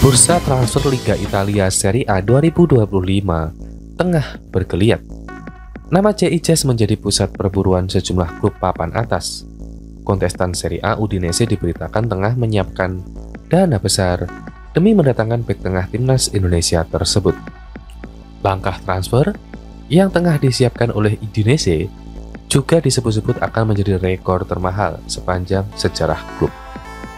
Bursa transfer Liga Italia Serie A 2025 tengah bergeliat. Nama J.I.J. menjadi pusat perburuan sejumlah klub papan atas. Kontestan Serie A Udinese diberitakan tengah menyiapkan dana besar demi mendatangkan bek tengah timnas Indonesia tersebut. Langkah transfer yang tengah disiapkan oleh Udinese juga disebut-sebut akan menjadi rekor termahal sepanjang sejarah klub.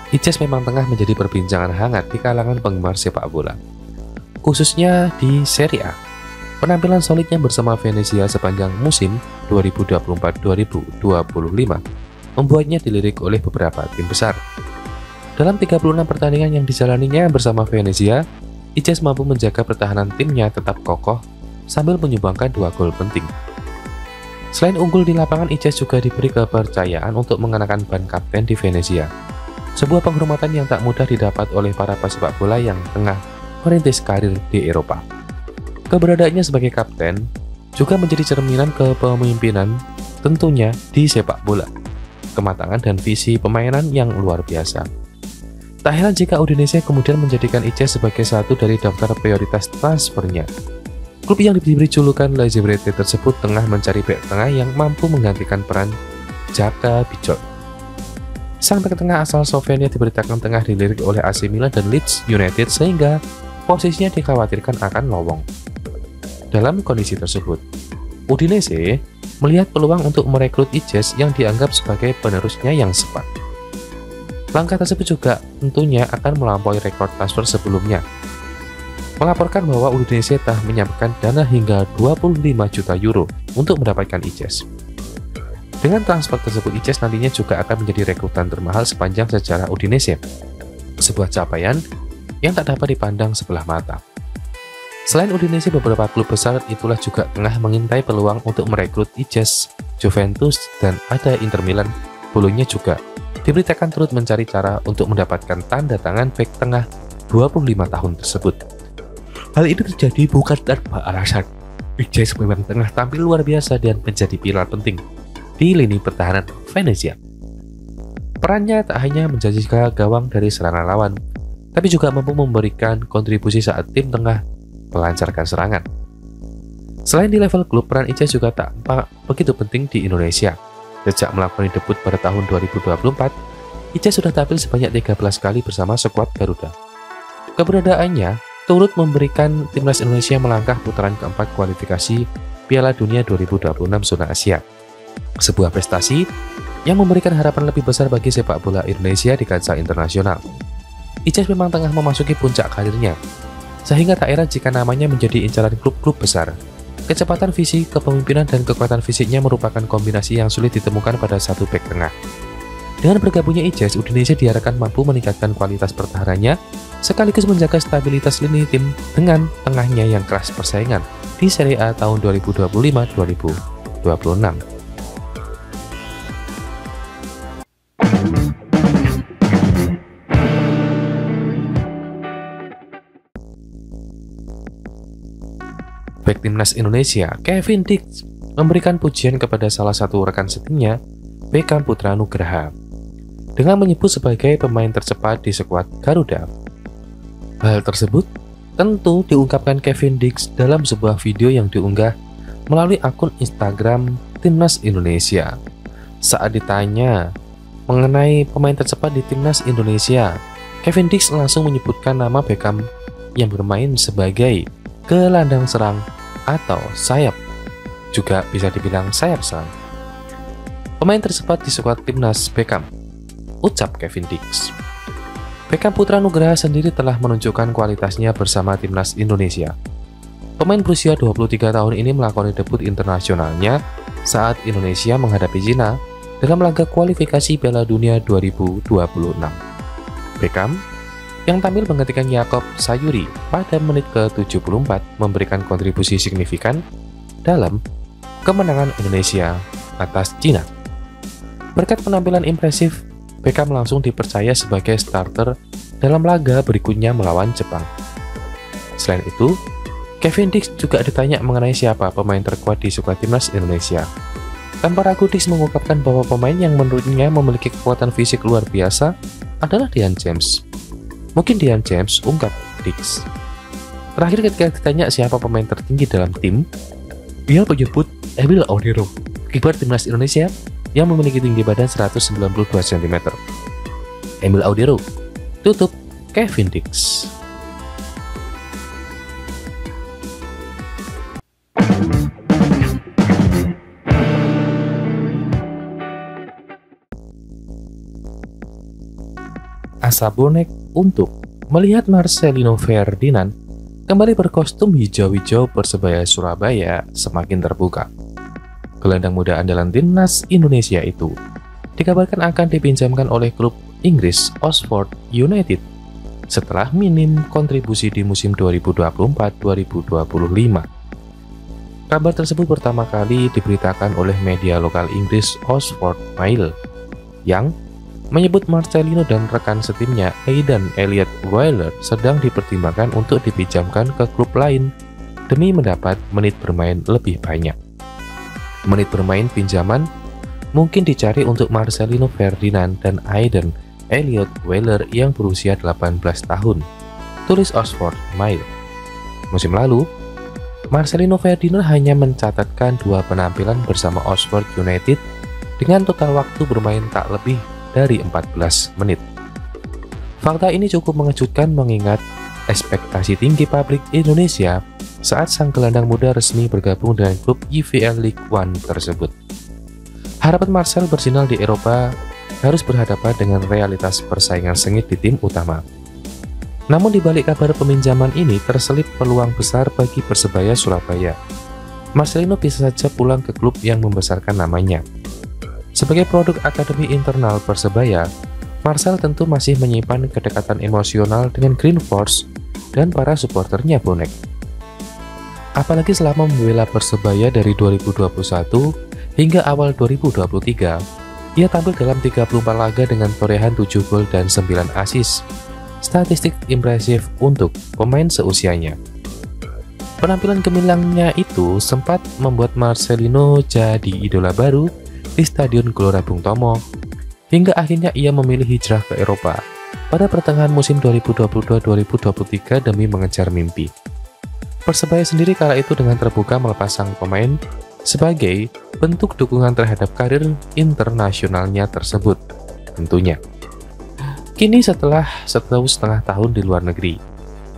J.I.J. memang tengah menjadi perbincangan hangat di kalangan penggemar sepak bola, khususnya di Serie A. Penampilan solidnya bersama Venezia sepanjang musim 2024-2025 membuatnya dilirik oleh beberapa tim besar. Dalam 36 pertandingan yang dijalaninya bersama Venezia, J.I.J. mampu menjaga pertahanan timnya tetap kokoh sambil menyumbangkan 2 gol penting. Selain unggul di lapangan, J.I.J. juga diberi kepercayaan untuk mengenakan ban kapten di Venezia, sebuah penghormatan yang tak mudah didapat oleh para pesepak bola yang tengah merintis karir di Eropa. Keberadaannya sebagai kapten juga menjadi cerminan kepemimpinan tentunya di sepak bola, kematangan dan visi permainan yang luar biasa. Tak heran jika Udinese kemudian menjadikan J.I.J. sebagai satu dari daftar prioritas transfernya. Klub yang diberi julukan Lazio-Brete tersebut tengah mencari bek tengah yang mampu menggantikan peran Jaka Bijot. Sang bek tengah asal Slovenia diberitakan tengah dilirik oleh AC Milan dan Leeds United sehingga posisinya dikhawatirkan akan lowong. Dalam kondisi tersebut, Udinese melihat peluang untuk merekrut J.I.J. yang dianggap sebagai penerusnya yang sempat. Langkah tersebut juga tentunya akan melampaui rekor transfer sebelumnya, melaporkan bahwa Udinese telah menyiapkan dana hingga 25 juta euro untuk mendapatkan J.I.J. Dengan transfer tersebut, J.I.J. nantinya juga akan menjadi rekrutan termahal sepanjang sejarah Udinese, sebuah capaian yang tak dapat dipandang sebelah mata. Selain Udinese, beberapa klub besar itulah juga tengah mengintai peluang untuk merekrut J.I.J. Juventus dan ada Inter Milan dulunya juga diberitakan turut mencari cara untuk mendapatkan tanda tangan bek tengah 25 tahun tersebut. Hal itu terjadi bukan tanpa alasan. J.I.J. memang tengah tampil luar biasa dan menjadi pilar penting di lini pertahanan Venezia. Perannya tak hanya menjaga gawang dari serangan lawan, tapi juga mampu memberikan kontribusi saat tim tengah melancarkan serangan. Selain di level klub, peran J.I.J. juga tak begitu penting di Indonesia. Sejak melakukan debut pada tahun 2024, J.I.J. sudah tampil sebanyak 13 kali bersama skuad Garuda. Keberadaannya turut memberikan timnas Indonesia melangkah putaran keempat kualifikasi Piala Dunia 2026 zona Asia. Sebuah prestasi yang memberikan harapan lebih besar bagi sepak bola Indonesia di kancah internasional. J.I.J. memang tengah memasuki puncak karirnya, sehingga tak heran jika namanya menjadi incaran klub-klub besar. Kecepatan fisik, kepemimpinan, dan kekuatan fisiknya merupakan kombinasi yang sulit ditemukan pada satu bek tengah. Dengan bergabungnya J.I.J., Udinese diharapkan mampu meningkatkan kualitas pertahanannya, sekaligus menjaga stabilitas lini tim dengan tengahnya yang keras persaingan di Serie A tahun 2025-2026. Bek timnas Indonesia, Kevin Dix, memberikan pujian kepada salah satu rekan setimnya, Beckham Putra Nugraha, dengan menyebut sebagai pemain tercepat di skuad Garuda. Hal tersebut tentu diungkapkan Kevin Dix dalam sebuah video yang diunggah melalui akun Instagram Timnas Indonesia. Saat ditanya mengenai pemain tercepat di Timnas Indonesia, Kevin Dix langsung menyebutkan nama Beckham yang bermain sebagai gelandang serang atau sayap, juga bisa dibilang sayap serang. Pemain tercepat di skuad timnas Beckham, ucap Kevin Dix. Beckham Putra Nugraha sendiri telah menunjukkan kualitasnya bersama timnas Indonesia. Pemain berusia 23 tahun ini melakukan debut internasionalnya saat Indonesia menghadapi Cina dalam laga kualifikasi Piala Dunia 2026. Beckham yang tampil menggantikan Yakob Sayuri pada menit ke-74 memberikan kontribusi signifikan dalam kemenangan Indonesia atas Cina. Berkat penampilan impresif, Beckham langsung dipercaya sebagai starter dalam laga berikutnya melawan Jepang. Selain itu, Kevin Dix juga ditanya mengenai siapa pemain terkuat di skuad timnas Indonesia. Tanpa ragu, Dix mengungkapkan bahwa pemain yang menurutnya memiliki kekuatan fisik luar biasa adalah Dian James. Mungkin Dian James, ungkap, Dix. Terakhir ketika ditanya siapa pemain tertinggi dalam tim, dia menyebut Emil Audero, kiper timnas Indonesia yang memiliki tinggi badan 192 cm. Emil Audero tutup Kevin Dix. Asa bonek untuk melihat Marcelino Ferdinand kembali berkostum hijau-hijau Persebaya Surabaya semakin terbuka. Gelandang muda andalan timnas Indonesia itu dikabarkan akan dipinjamkan oleh klub Inggris Oxford United setelah minim kontribusi di musim 2024-2025. Kabar tersebut pertama kali diberitakan oleh media lokal Inggris Oxford Mail yang menyebut Marcelino dan rekan setimnya Aidan Elliott Wheeler sedang dipertimbangkan untuk dipinjamkan ke klub lain demi mendapat menit bermain lebih banyak. Menit bermain pinjaman mungkin dicari untuk Marcelino Ferdinand dan Aidan Elliott Wheeler yang berusia 18 tahun, tulis Oxford Mail. Musim lalu, Marcelino Ferdinand hanya mencatatkan 2 penampilan bersama Oxford United dengan total waktu bermain tak lebih dari 14 menit. Fakta ini cukup mengejutkan mengingat ekspektasi tinggi publik Indonesia saat sang gelandang muda resmi bergabung dengan klub IVL League One tersebut. Harapan Marcel bersinar di Eropa harus berhadapan dengan realitas persaingan sengit di tim utama. Namun di balik kabar peminjaman ini terselip peluang besar bagi Persebaya Surabaya. Marcelino bisa saja pulang ke klub yang membesarkan namanya. Sebagai produk akademi internal Persebaya, Marcel tentu masih menyimpan kedekatan emosional dengan Green Force dan para supporternya bonek. Apalagi selama membela Persebaya dari 2021 hingga awal 2023, ia tampil dalam 34 laga dengan torehan 7 gol dan 9 assist. Statistik impresif untuk pemain seusianya. Penampilan gemilangnya itu sempat membuat Marcelino jadi idola baru di Stadion Gelora Bung Tomo, hingga akhirnya ia memilih hijrah ke Eropa pada pertengahan musim 2022-2023 demi mengejar mimpi. Persebaya sendiri kala itu dengan terbuka melepas sang pemain sebagai bentuk dukungan terhadap karir internasionalnya tersebut, tentunya. Kini setelah 1,5 tahun di luar negeri,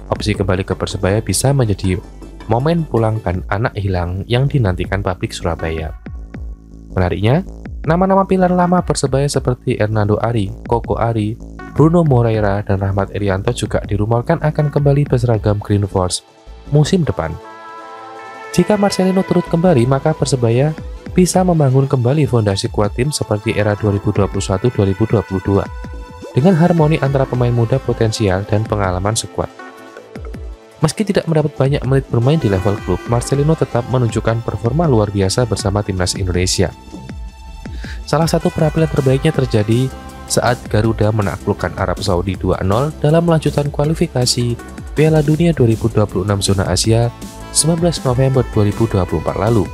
opsi kembali ke Persebaya bisa menjadi momen pulangkan anak hilang yang dinantikan publik Surabaya. Menariknya, nama-nama pilar lama Persebaya seperti Hernando Ari, Koko Ari, Bruno Moreira, dan Rahmat Irianto juga dirumorkan akan kembali berseragam Green Force musim depan. Jika Marcelino turut kembali, maka Persebaya bisa membangun kembali fondasi kuat tim seperti era 2021-2022 dengan harmoni antara pemain muda potensial dan pengalaman skuad. Meski tidak mendapat banyak menit bermain di level klub, Marcelino tetap menunjukkan performa luar biasa bersama timnas Indonesia. Salah satu penampilan terbaiknya terjadi saat Garuda menaklukkan Arab Saudi 2-0 dalam lanjutan kualifikasi Piala Dunia 2026 zona Asia 19 November 2024 lalu.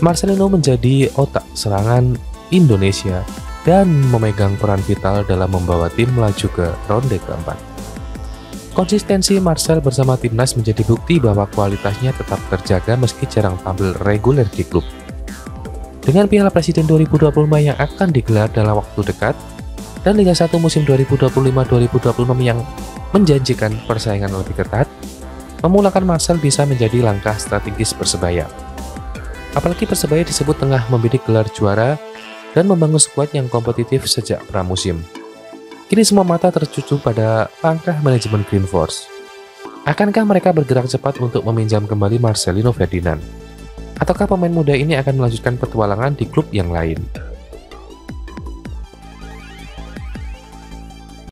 Marcelino menjadi otak serangan Indonesia dan memegang peran vital dalam membawa tim melaju ke ronde keempat. Konsistensi Marcel bersama timnas menjadi bukti bahwa kualitasnya tetap terjaga meski jarang tampil reguler di klub. Dengan Piala Presiden 2025 yang akan digelar dalam waktu dekat, dan Liga 1 musim 2025-2026 yang menjanjikan persaingan lebih ketat, memulangkan Marcel bisa menjadi langkah strategis Persebaya. Apalagi Persebaya disebut tengah membidik gelar juara dan membangun skuad yang kompetitif sejak pramusim. Kini semua mata tertuju pada langkah manajemen Green Force. Akankah mereka bergerak cepat untuk meminjam kembali Marcelino Ferdinand? Ataukah pemain muda ini akan melanjutkan petualangan di klub yang lain?